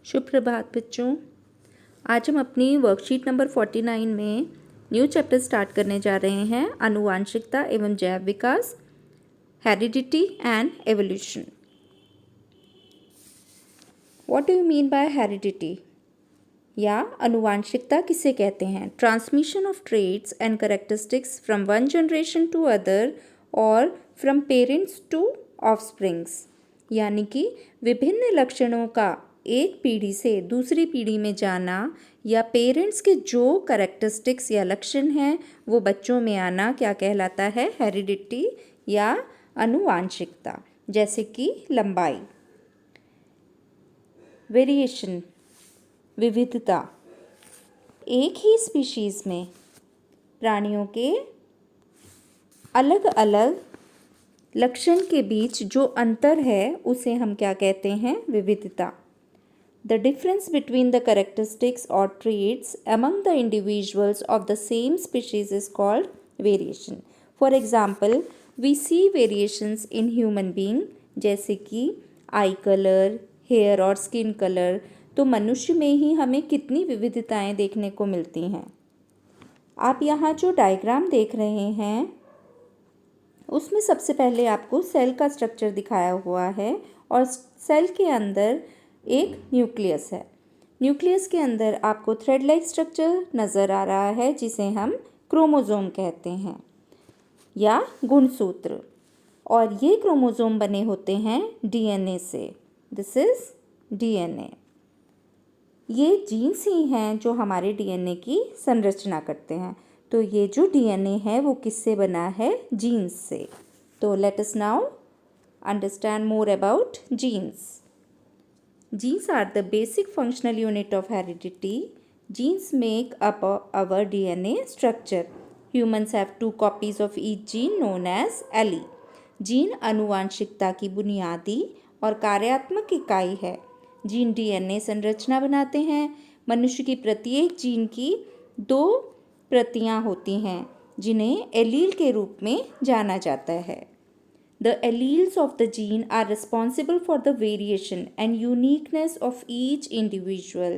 शुभ प्रभात बच्चों। आज हम अपनी वर्कशीट नंबर 49 में न्यू चैप्टर स्टार्ट करने जा रहे हैं, आनुवांशिकता एवं जैव विकास, heredity and evolution. What do you mean by heredity या अनुवांशिकता किसे कहते हैं? Transmission of traits and characteristics from one generation to other और फ्रॉम पेरेंट्स टू ऑफस्प्रिंग्स, यानी कि विभिन्न लक्षणों का एक पीढ़ी से दूसरी पीढ़ी में जाना या पेरेंट्स के जो कैरेक्टरिस्टिक्स या लक्षण हैं वो बच्चों में आना क्या कहलाता है? हेरिडिटी या अनुवांशिकता। जैसे कि लंबाई, वेरिएशन, विविधता। एक ही स्पीशीज़ में प्राणियों के अलग अलग लक्षण के बीच जो अंतर है उसे हम क्या कहते हैं? विविधता। The difference between the characteristics or traits among the individuals of the same species is called variation. For example, we see variations in human being जैसे कि eye color, hair और skin color। तो मनुष्य में ही हमें कितनी विविधताएं देखने को मिलती हैं। आप यहाँ जो डायग्राम देख रहे हैं उसमें सबसे पहले आपको सेल का स्ट्रक्चर दिखाया हुआ है और सेल के अंदर एक न्यूक्लियस है। न्यूक्लियस के अंदर आपको थ्रेड लाइक स्ट्रक्चर नज़र आ रहा है जिसे हम क्रोमोसोम कहते हैं या गुणसूत्र, और ये क्रोमोसोम बने होते हैं डीएनए से। This is DNA. ये जीन्स ही हैं जो हमारे डीएनए की संरचना करते हैं। तो ये जो डीएनए है वो किससे बना है? जीन्स से। तो let us now understand more about genes. Genes are the basic functional unit of heredity. Genes make up our DNA structure. Humans have 2 copies of each gene known as allele. Gene अनुवांशिकता की बुनियादी और कार्यात्मक इकाई है। Gene DNA संरचना बनाते हैं। मनुष्य की प्रत्येक जीन की 2 प्रतियां होती हैं जिन्हें एलील के रूप में जाना जाता है। The alleles of the gene are responsible for the variation and uniqueness of each individual.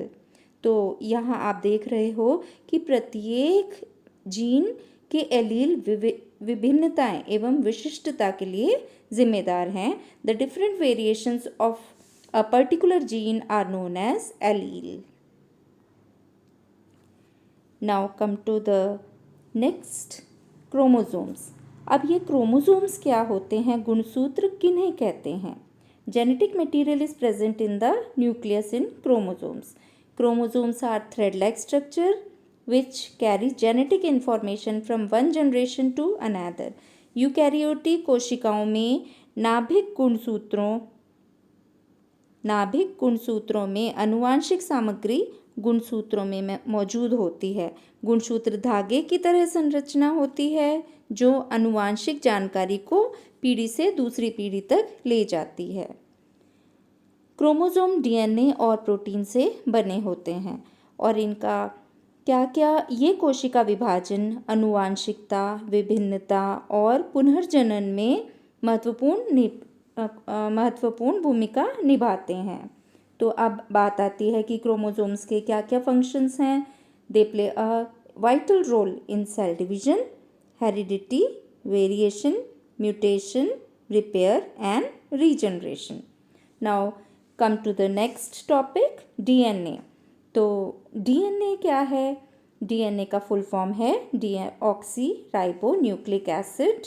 तो यहाँ आप देख रहे हो कि प्रत्येक जीन के एलील विभिन्नताएं एवं विशिष्टता के लिए जिम्मेदार हैं। The different variations of a particular gene are known as allele. Now come to the next, chromosomes. अब ये क्रोमोसोम्स क्या होते हैं? गुणसूत्र किन्हें कहते हैं? Genetic material is present in the nucleus in chromosomes. Chromosomes are thread like structure which carry genetic information from one generation to another. Eukaryotic कोशिकाओं में नाभिक गुणसूत्रों में अनुवांशिक सामग्री गुणसूत्रों में मौजूद होती है। गुणसूत्र धागे की तरह संरचना होती है जो अनुवांशिक जानकारी को पीढ़ी से दूसरी पीढ़ी तक ले जाती है। क्रोमोसोम डीएनए और प्रोटीन से बने होते हैं और इनका क्या क्या ये कोशिका विभाजन, अनुवांशिकता, विभिन्नता और पुनर्जनन में महत्वपूर्ण भूमिका निभाते हैं। तो अब बात आती है कि क्रोमोसोम्स के क्या क्या फंक्शंस हैं। They play a vital role in cell division, heredity, variation, mutation, repair and regeneration. Now come to the next topic, DNA. तो DNA क्या है? DNA का फुल फॉर्म है deoxyribonucleic acid.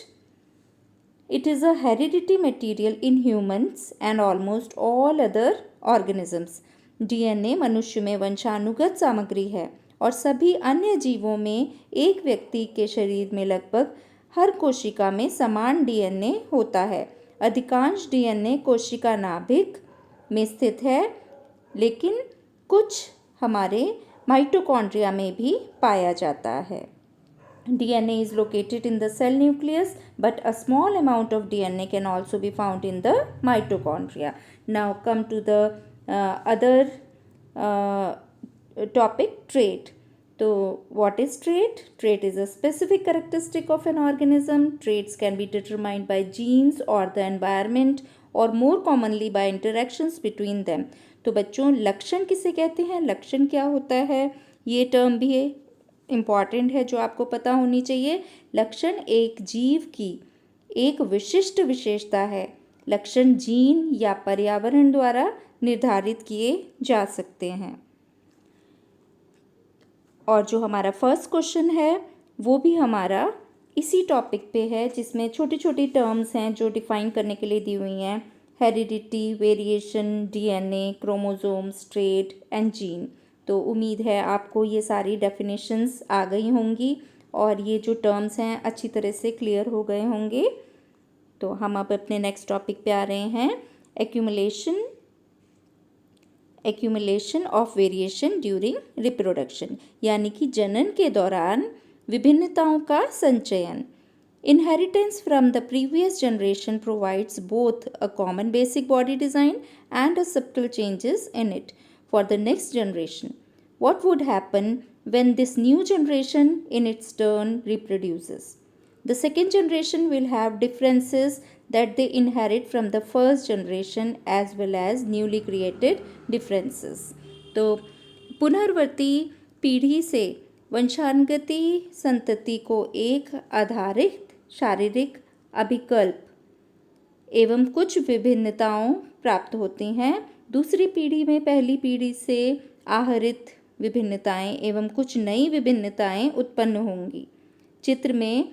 It is a heredity material in humans and almost all other organisms. DNA मनुष्य में वंशानुगत सामग्री है और सभी अन्य जीवों में एक व्यक्ति के शरीर में लगभग हर कोशिका में समान डीएनए होता है। अधिकांश डीएनए कोशिका नाभिक में स्थित है, लेकिन कुछ हमारे माइटोकॉन्ड्रिया में भी पाया जाता है। DNA is located in the cell nucleus, but a small amount of DNA can also be found in the mitochondria. Now come to the other topic, trait. So what is trait? Trait is a specific characteristic of an organism. Traits can be determined by genes or the environment or more commonly by interactions between them. तो बच्चों लक्षण किसे कहते हैं, लक्षण क्या होता है, ये टर्म भी है इम्पॉर्टेंट है जो आपको पता होनी चाहिए। लक्षण एक जीव की एक विशिष्ट विशेषता है। लक्षण जीन या पर्यावरण द्वारा निर्धारित किए जा सकते हैं। और जो हमारा फर्स्ट क्वेश्चन है वो भी हमारा इसी टॉपिक पे है, जिसमें छोटी छोटी टर्म्स हैं जो डिफाइन करने के लिए दी हुई हैं। Heredity, variation, DNA, chromosomes, trait and gene. तो उम्मीद है आपको ये सारी डेफिनेशंस आ गई होंगी और ये जो टर्म्स हैं अच्छी तरह से क्लियर हो गए होंगे। तो हम अब अपने नेक्स्ट टॉपिक पे आ रहे हैं, accumulation of variation during reproduction, यानी कि जनन के दौरान विभिन्नताओं का संचयन। Inheritance from the previous generation provides both a common basic body design and a subtle changes in it for the next generation. What would happen when this new generation in its turn reproduces? The second generation will have differences that they inherit from the first generation as well as newly created differences. तो पुनर्वर्ती पीढ़ी से वंशानुगति संतति को एक आधारित शारीरिक अभिकल्प एवं कुछ विभिन्नताओं प्राप्त होती हैं। दूसरी पीढ़ी में पहली पीढ़ी से आहरित विभिन्नताएं एवं कुछ नई विभिन्नताएं उत्पन्न होंगी। चित्र में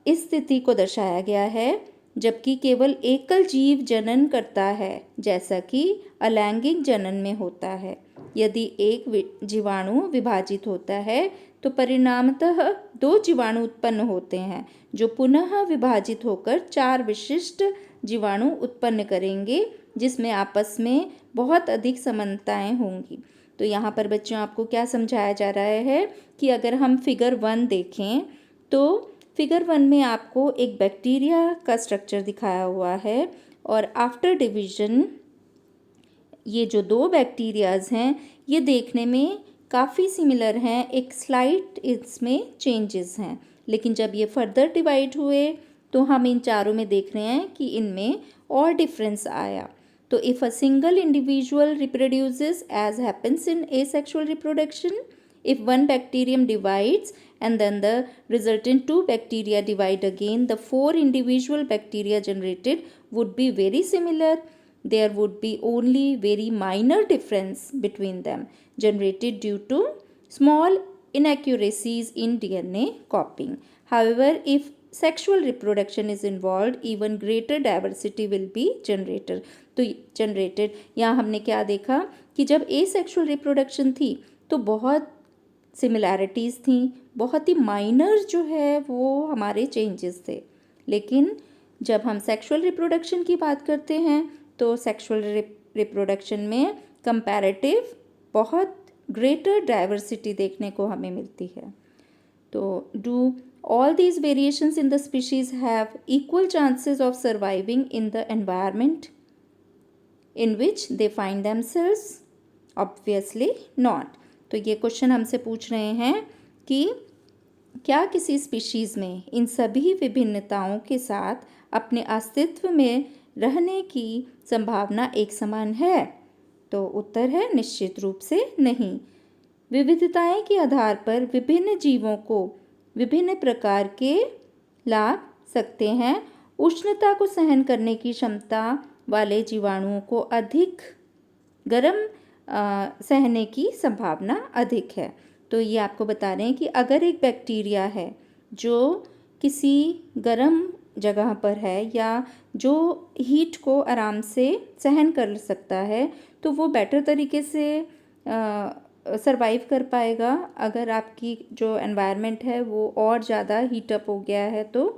इस स्थिति को दर्शाया गया है जबकि केवल एकल जीव जनन करता है, जैसा कि अलैंगिक जनन में होता है। यदि एक जीवाणु विभाजित होता है तो परिणामतः 2 जीवाणु उत्पन्न होते हैं जो पुनः विभाजित होकर 4 विशिष्ट जीवाणु उत्पन्न करेंगे, जिसमें आपस में बहुत अधिक समानताएं होंगी। तो यहाँ पर बच्चों आपको क्या समझाया जा रहा है कि अगर हम फिगर 1 देखें तो फिगर 1 में आपको एक बैक्टीरिया का स्ट्रक्चर दिखाया हुआ है और आफ्टर डिवीजन ये जो 2 बैक्टीरियाज हैं ये देखने में काफ़ी सिमिलर हैं, एक स्लाइट इसमें चेंजेस हैं, लेकिन जब ये फर्दर डिवाइड हुए तो हम इन चारों में देख रहे हैं कि इनमें और डिफरेंस आया। तो if a single individual reproduces as happens in asexual reproduction, if one bacterium divides and then the resultant 2 bacteria divide again, the 4 individual bacteria generated would be very similar. There would be only very minor difference between them generated due to small inaccuracies in DNA copying. However, if sexual reproduction is involved, even greater diversity will be generated. यहाँ हमने क्या देखा कि जब asexual reproduction थी तो बहुत similarities थी, बहुत ही माइनर जो है वो हमारे चेंजेस थे। लेकिन जब हम सेक्सुअल रिप्रोडक्शन की बात करते हैं तो सेक्सुअल रिप्रोडक्शन में कंपैरेटिव बहुत ग्रेटर डाइवर्सिटी देखने को हमें मिलती है। तो do all these variations in the species have equal chances of surviving in the environment in which they find themselves? Obviously not. तो ये क्वेश्चन हमसे पूछ रहे हैं कि क्या किसी स्पीशीज़ में इन सभी विभिन्नताओं के साथ अपने अस्तित्व में रहने की संभावना एक समान है? तो उत्तर है निश्चित रूप से नहीं। विविधताएं के आधार पर विभिन्न जीवों को विभिन्न प्रकार के लाभ सकते हैं। उष्णता को सहन करने की क्षमता वाले जीवाणुओं को अधिक गर्म सहने की संभावना अधिक है। तो ये आपको बता रहे हैं कि अगर एक बैक्टीरिया है जो किसी गर्म जगह पर है या जो हीट को आराम से सहन कर सकता है तो वो बेटर तरीके से सरवाइव कर पाएगा। अगर आपकी जो एनवायरनमेंट है वो और ज़्यादा हीटअप हो गया है तो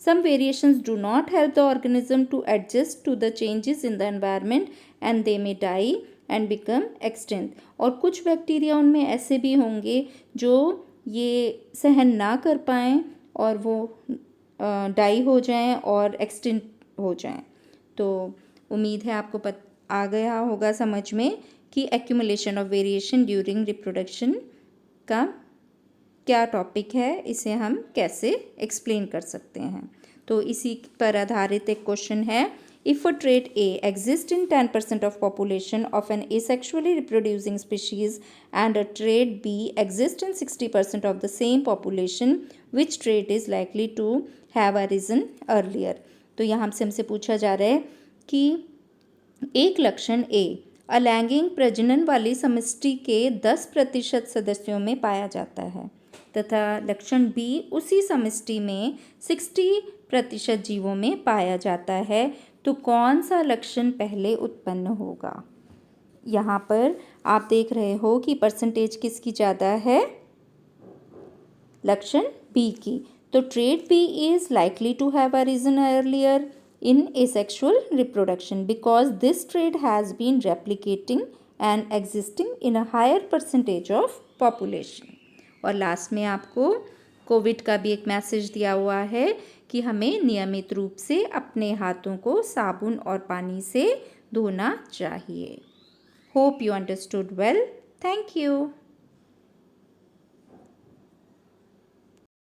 some variations do not help the organism to adjust to the changes in the environment and they may die and become extinct. और कुछ बैक्टीरिया उनमें ऐसे भी होंगे जो ये सहन ना कर पाएँ और वो डाई हो जाएं और एक्सटिंक्ट हो जाएं। तो उम्मीद है आपको आ गया होगा समझ में कि accumulation of variation during reproduction का क्या टॉपिक है, इसे हम कैसे एक्सप्लेन कर सकते हैं। तो इसी पर आधारित एक क्वेश्चन है If a trait A exists in 10% of population of an asexually reproducing species and a trait B exists in 60% of the same population, which trait is likely to have arisen earlier? तो यहाँ से हमसे पूछा जा रहा है कि एक लक्षण A अलैंगिक प्रजनन वाली समष्टि के 10% सदस्यों में पाया जाता है तथा लक्षण B उसी समष्टि में 60% जीवों में पाया जाता है, तो कौन सा लक्षण पहले उत्पन्न होगा? यहाँ पर आप देख रहे हो कि परसेंटेज किसकी ज़्यादा है? लक्षण B की। तो trait B is likely to have arisen earlier in asexual reproduction because this trait has been replicating and existing in a higher percentage of population. और लास्ट में आपको कोविड का भी एक मैसेज दिया हुआ है कि हमें नियमित रूप से अपने हाथों को साबुन और पानी से धोना चाहिए. Hope you understood well. Thank you.